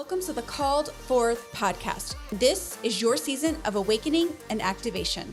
Welcome to the Called Forth podcast. This is your season of awakening and activation.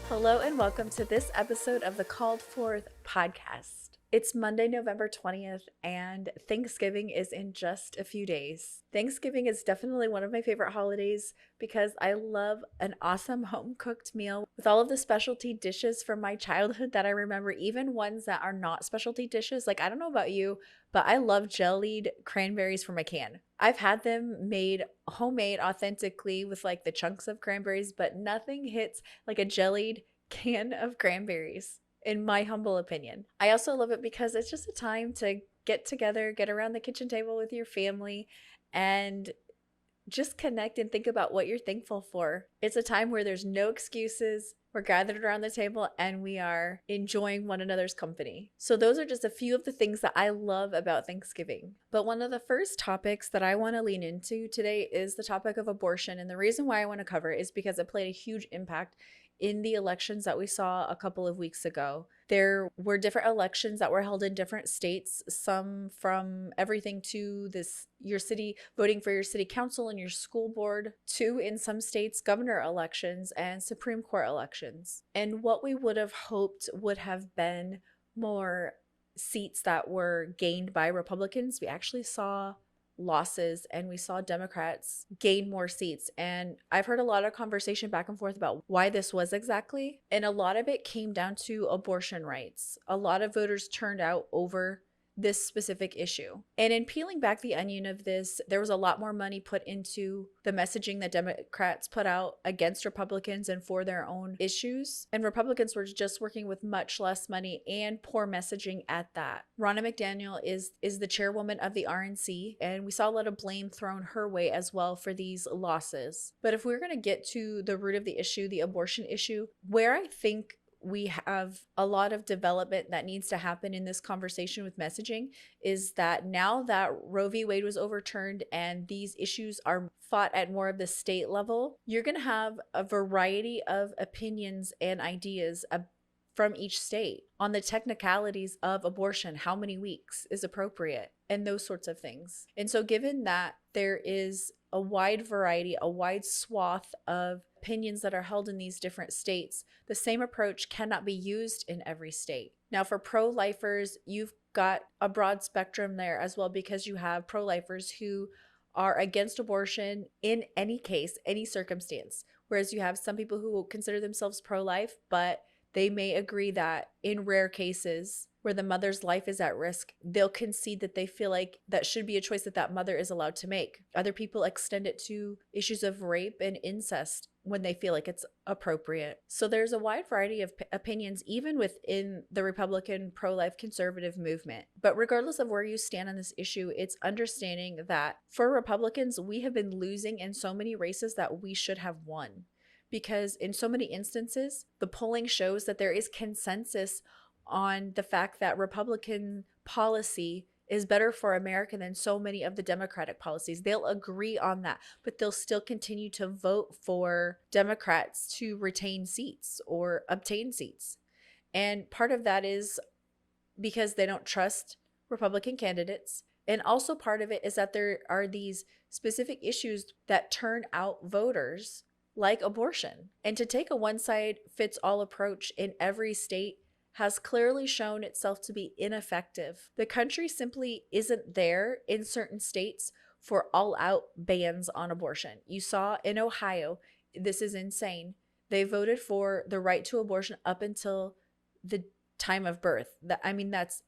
Hello and welcome to this episode of the Called Forth podcast. It's Monday, November 20th, and Thanksgiving is in just a few days. Thanksgiving is definitely one of my favorite holidays because I love an awesome home-cooked meal with all of the specialty dishes from my childhood that I remember, even ones that are not specialty dishes. Like, I don't know about you, but I love jellied cranberries from a can. I've had them made homemade authentically with like the chunks of cranberries, but nothing hits like a jellied can of cranberries, in my humble opinion. I also love it because it's just a time to get together, get around the kitchen table with your family, and just connect and think about what you're thankful for. It's a time where there's no excuses. We're gathered around the table and we are enjoying one another's company. So those are just a few of the things that I love about Thanksgiving. But one of the first topics that I want to lean into today is the topic of abortion. And the reason why I want to cover it is because it played a huge impact in the elections that we saw a couple of weeks ago. There were different elections that were held in different states, some from everything to your city, voting for your city council and your school board, to in some states, governor elections and Supreme Court elections. And what we would have hoped would have been more seats that were gained by Republicans, we actually saw losses and we saw Democrats gain more seats. And I've heard a lot of conversation back and forth about why this was exactly. And a lot of it came down to abortion rights. A lot of voters turned out over this specific issue. And in peeling back the onion of this, there was a lot more money put into the messaging that Democrats put out against Republicans and for their own issues. And Republicans were just working with much less money and poor messaging at that. Ronna McDaniel is the chairwoman of the RNC, and we saw a lot of blame thrown her way as well for these losses. But if we're going to get to the root of the issue, the abortion issue, where I think we have a lot of development that needs to happen in this conversation with messaging is that now that Roe v. Wade was overturned and these issues are fought at more of the state level, you're going to have a variety of opinions and ideas from each state on the technicalities of abortion, how many weeks is appropriate, and those sorts of things. And so given that there is a wide variety, a wide swath of opinions that are held in these different states, the same approach cannot be used in every state. Now, for pro-lifers, you've got a broad spectrum there as well, because you have pro-lifers who are against abortion in any case, any circumstance, whereas you have some people who consider themselves pro-life, but they may agree that in rare cases where the mother's life is at risk, they'll concede that they feel like that should be a choice that mother is allowed to make. Other people extend it to issues of rape and incest when they feel like it's appropriate. So there's a wide variety of opinions, even within the Republican pro-life conservative movement. But regardless of where you stand on this issue, it's understanding that for Republicans, we have been losing in so many races that we should have won. Because in so many instances, the polling shows that there is consensus on the fact that Republican policy is better for America than so many of the Democratic policies. They'll agree on that, but they'll still continue to vote for Democrats to retain seats or obtain seats. And part of that is because they don't trust Republican candidates. And also part of it is that there are these specific issues that turn out voters, like abortion. And to take a one-size-fits-all approach in every state has clearly shown itself to be ineffective. The country simply isn't there in certain states for all-out bans on abortion. You saw in Ohio, this is insane. They voted for the right to abortion up until the time of birth. That's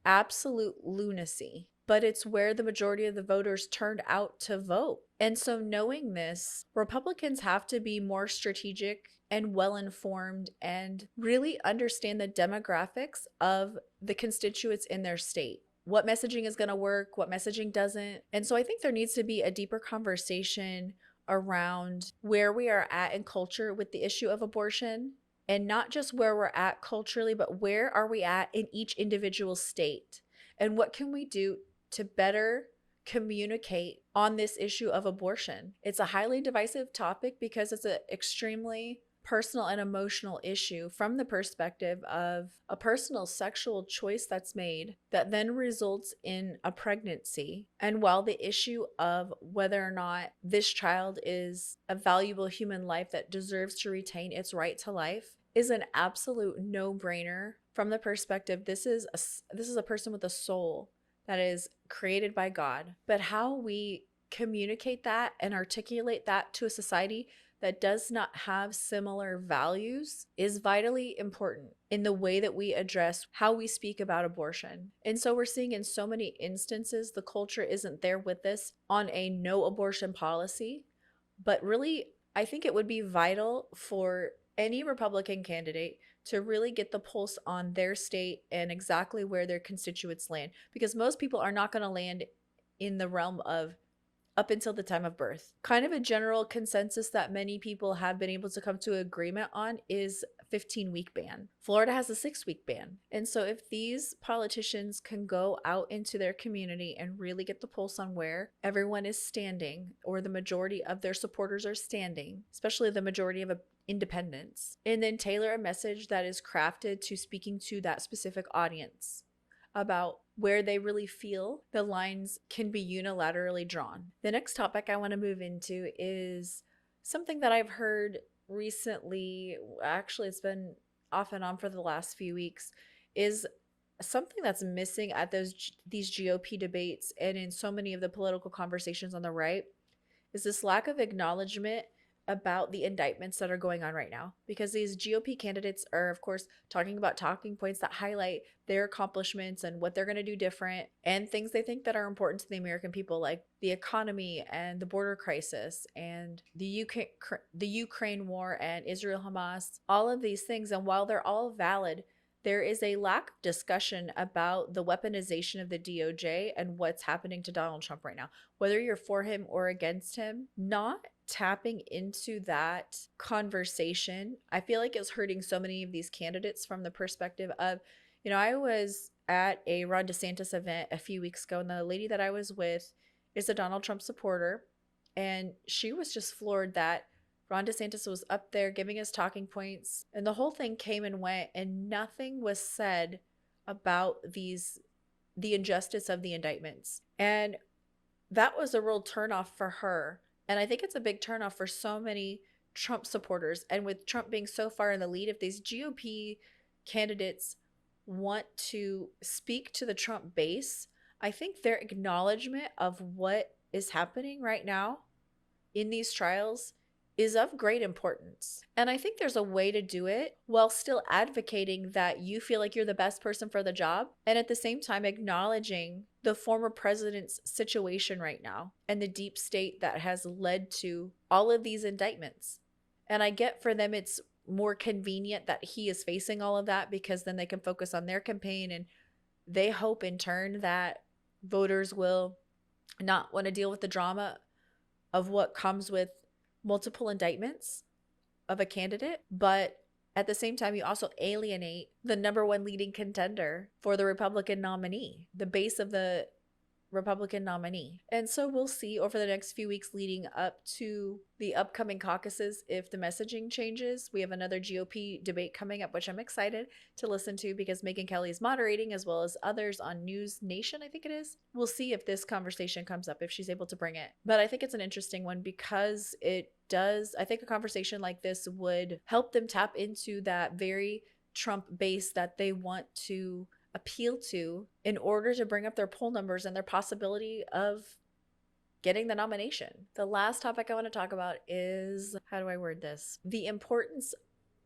absolute lunacy. But it's where the majority of the voters turned out to vote. And so knowing this, Republicans have to be more strategic and well-informed and really understand the demographics of the constituents in their state. What messaging is going to work, what messaging doesn't. And so I think there needs to be a deeper conversation around where we are at in culture with the issue of abortion, and not just where we're at culturally, but where are we at in each individual state, and what can we do to better communicate on this issue of abortion. It's a highly divisive topic because it's an extremely personal and emotional issue from the perspective of a personal sexual choice that's made that then results in a pregnancy. And while the issue of whether or not this child is a valuable human life that deserves to retain its right to life is an absolute no-brainer from the perspective this is a person with a soul that is created by God. But how we communicate that and articulate that to a society that does not have similar values is vitally important in the way that we address how we speak about abortion. And so we're seeing in so many instances, the culture isn't there with us on a no abortion policy. But really, I think it would be vital for any Republican candidate to really get the pulse on their state and exactly where their constituents land. Because most people are not going to land in the realm of up until the time of birth. Kind of a general consensus that many people have been able to come to agreement on is 15-week ban. Florida has a 6-week ban. And so if these politicians can go out into their community and really get the pulse on where everyone is standing, or the majority of their supporters are standing, especially the majority of independents, and then tailor a message that is crafted to speaking to that specific audience about where they really feel the lines can be unilaterally drawn. The next topic I want to move into is something that I've heard recently. Actually, it's been off and on for the last few weeks, is something that's missing at these GOP debates and in so many of the political conversations on the right is this lack of acknowledgement about the indictments that are going on right now. Because these GOP candidates are, of course, talking about talking points that highlight their accomplishments and what they're going to do different and things they think that are important to the American people, like the economy and the border crisis and the Ukraine war and Israel Hamas, all of these things. And while they're all valid, there is a lack of discussion about the weaponization of the DOJ and what's happening to Donald Trump right now. Whether you're for him or against him, not tapping into that conversation, I feel like it's hurting so many of these candidates from the perspective of, I was at a Ron DeSantis event a few weeks ago, and the lady that I was with is a Donald Trump supporter, and she was just floored that Ron DeSantis was up there giving us talking points, and the whole thing came and went, and nothing was said about the injustice of the indictments. And that was a real turnoff for her. And I think it's a big turnoff for so many Trump supporters. And with Trump being so far in the lead, if these GOP candidates want to speak to the Trump base, I think their acknowledgement of what is happening right now in these trials is of great importance. And I think there's a way to do it while still advocating that you feel like you're the best person for the job, and at the same time acknowledging the former president's situation right now and the deep state that has led to all of these indictments. And I get for them it's more convenient that he is facing all of that, because then they can focus on their campaign, and they hope in turn that voters will not want to deal with the drama of what comes with multiple indictments of a candidate. But at the same time, you also alienate the number one leading contender for the Republican nominee, the base of the Republican nominee. And so we'll see over the next few weeks leading up to the upcoming caucuses if the messaging changes. We have another GOP debate coming up, which I'm excited to listen to because Megyn Kelly is moderating, as well as others on News Nation, I think it is. We'll see if this conversation comes up, if she's able to bring it. But I think it's an interesting one because it does, I think a conversation like this would help them tap into that very Trump base that they want to appeal to in order to bring up their poll numbers and their possibility of getting the nomination. The last topic I want to talk about is, how do I word this? The importance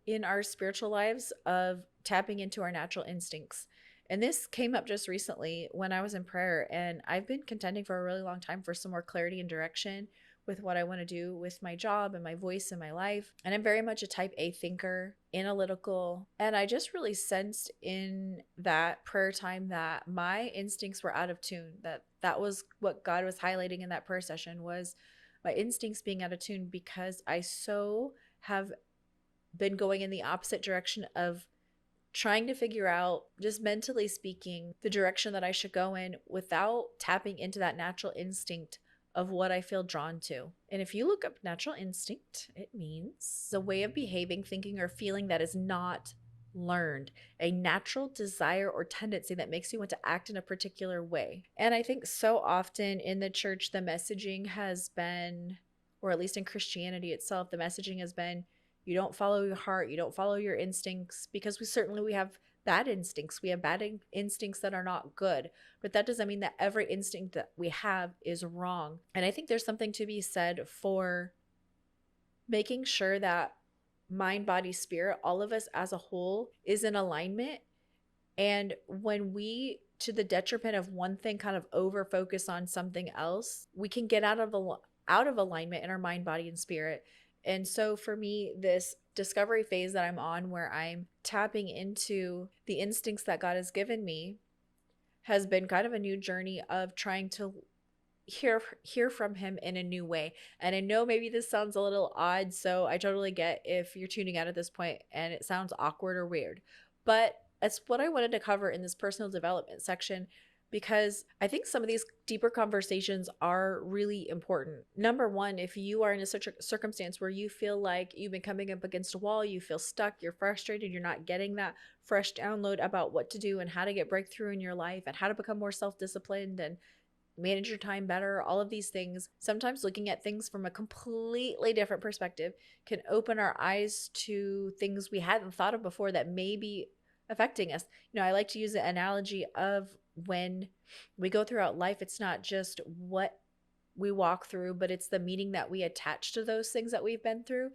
in our spiritual lives of tapping into our natural instincts. And this came up just recently when I was in prayer, and I've been contending for a really long time for some more clarity and direction with what I want to do with my job and my voice in my life. And I'm very much a type A thinker, analytical. And I just really sensed in that prayer time that my instincts were out of tune, that was what God was highlighting in that prayer session, was my instincts being out of tune, because I so have been going in the opposite direction of trying to figure out, just mentally speaking, the direction that I should go in without tapping into that natural instinct of what I feel drawn to. And if you look up natural instinct, it means a way of behaving, thinking, or feeling that is not learned, a natural desire or tendency that makes you want to act in a particular way. And I think so often in the church, the messaging has been, or at least in Christianity itself, the messaging has been, you don't follow your heart, you don't follow your instincts, because we have bad instincts. We have bad instincts that are not good, but that doesn't mean that every instinct that we have is wrong. And I think there's something to be said for making sure that mind, body, spirit, all of us as a whole is in alignment. And when we, to the detriment of one thing, kind of over focus on something else, we can get out of alignment in our mind, body, and spirit. And so for me, this discovery phase that I'm on, where I'm tapping into the instincts that God has given me, has been kind of a new journey of trying to hear from him in a new way. And I know maybe this sounds a little odd, so I totally get if you're tuning out at this point and it sounds awkward or weird, but that's what I wanted to cover in this personal development section, because I think some of these deeper conversations are really important. Number one, if you are in a circumstance where you feel like you've been coming up against a wall, you feel stuck, you're frustrated, you're not getting that fresh download about what to do and how to get breakthrough in your life and how to become more self-disciplined and manage your time better, all of these things, sometimes looking at things from a completely different perspective can open our eyes to things we hadn't thought of before that may be affecting us. I like to use the analogy of when we go throughout life, it's not just what we walk through, but it's the meaning that we attach to those things that we've been through.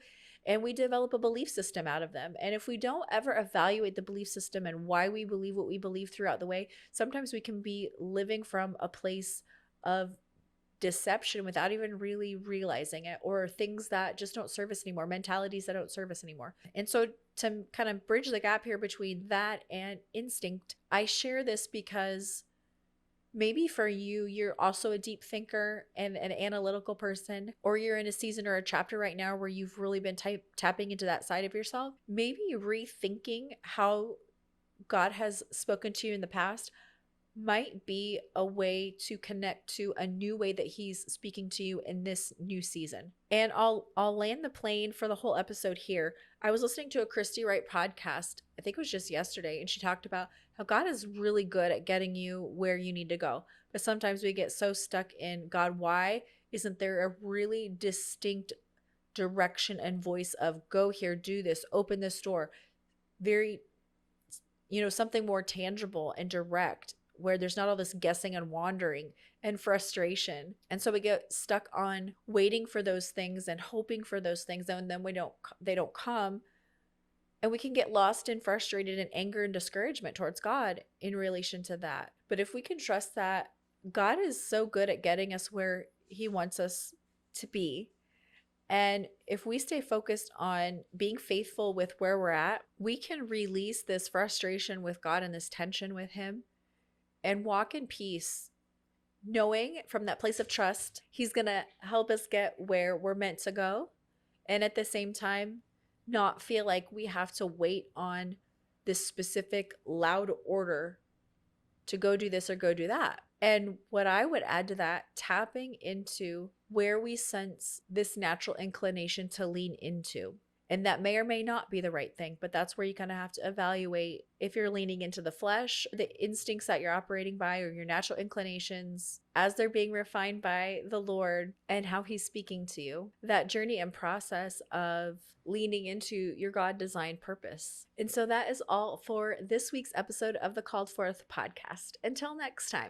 And we develop a belief system out of them. And if we don't ever evaluate the belief system and why we believe what we believe throughout the way, sometimes we can be living from a place of deception without even really realizing it, or things that just don't serve us anymore, mentalities that don't serve us anymore. And so to kind of bridge the gap here between that and instinct, I share this because maybe for you, you're also a deep thinker and an analytical person, or you're in a season or a chapter right now where you've really been tapping into that side of yourself. Maybe rethinking how God has spoken to you in the past might be a way to connect to a new way that he's speaking to you in this new season. And I'll land the plane for the whole episode here. I was listening to a Christy Wright podcast, I think it was just yesterday, and she talked about how God is really good at getting you where you need to go. But sometimes we get so stuck in, God, why isn't there a really distinct direction and voice of go here, do this, open this door? Very, something more tangible and direct, where there's not all this guessing and wandering and frustration. And so we get stuck on waiting for those things and hoping for those things, and then they don't come. And we can get lost and frustrated in anger and discouragement towards God in relation to that. But if we can trust that God is so good at getting us where he wants us to be, and if we stay focused on being faithful with where we're at, we can release this frustration with God and this tension with him and walk in peace, knowing from that place of trust, he's going to help us get where we're meant to go. And at the same time, not feel like we have to wait on this specific loud order to go do this or go do that. And what I would add to that, tapping into where we sense this natural inclination to lean into. And that may or may not be the right thing, but that's where you kind of have to evaluate if you're leaning into the flesh, the instincts that you're operating by, or your natural inclinations as they're being refined by the Lord and how he's speaking to you. That journey and process of leaning into your God-designed purpose. And so that is all for this week's episode of the Called Forth podcast. Until next time.